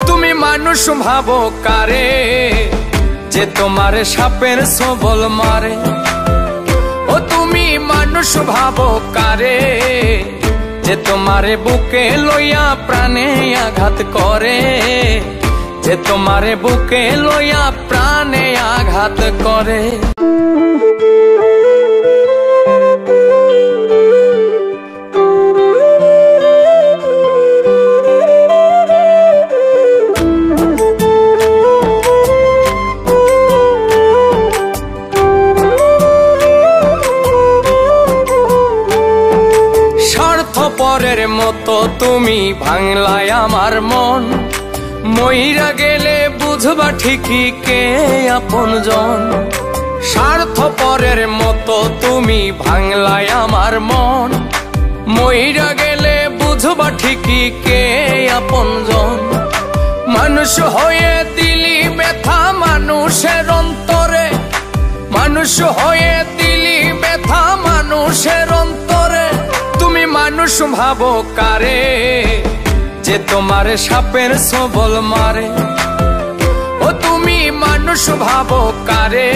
তুমি মানুষ ভাবো কারে যে তোমার সাপের সবল মারে। ও তুমি মানুষ ভাবো কারে যে তোমারে বুকে লইয়া প্রাণে আঘাত করে, যে তোমারে বুকে লইয়া প্রাণে আঘাত করে। স্বার্থপরের মতো তুমি ভাঙলাই আমার মন, মইরা গেলে বুঝবা ঠিকই কে আপনজন। স্বার্থপরের মতো তুমি ভাঙলাই আমার মন, মইরা গেলে বুঝবা ঠিকই কে আপনজন। মানুষ হয়ে দিলি ব্যথা মানুষের অন্তরে, মানুষ হয়ে দিলি ব্যথা মানুষের অন্তরে। তুমি মানুষ ভাবো কারে যে তোমার সাপের সবল মারে। ও তুমি মানুষ ভাবো কারে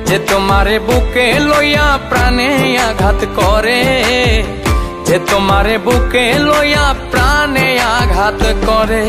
যে তোমারে বুকে লইয়া প্রাণে আঘাত করে, যে তোমারে বুকে লইয়া প্রাণে আঘাত করে।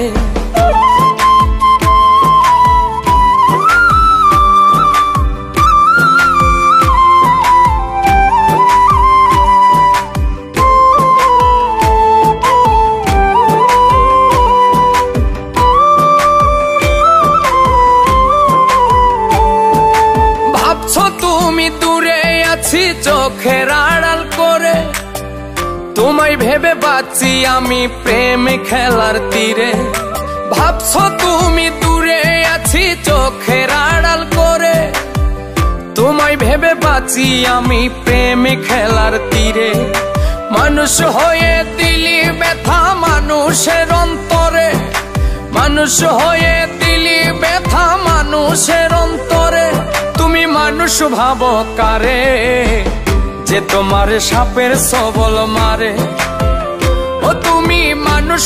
তুমি দূরে আছি চোখের আড়াল করে, তোমায় ভেবে বাঁচি আমি প্রেম খেলার তীরে। ভাবছো তুমি দূরে আছি চোখের আড়াল করে, তোমায় ভেবে বাঁচি আমি প্রেম খেলার তীরে। মানুষ হয়ে দিলি ব্যথা মানুষের অন্তরে, মানুষ হয়ে দিলি ব্যথা মানুষের অন্তরে। তুমি মানুষ ভাবো কারে যে তোমার সাপের সবল মারে। ও তুমি মানুষ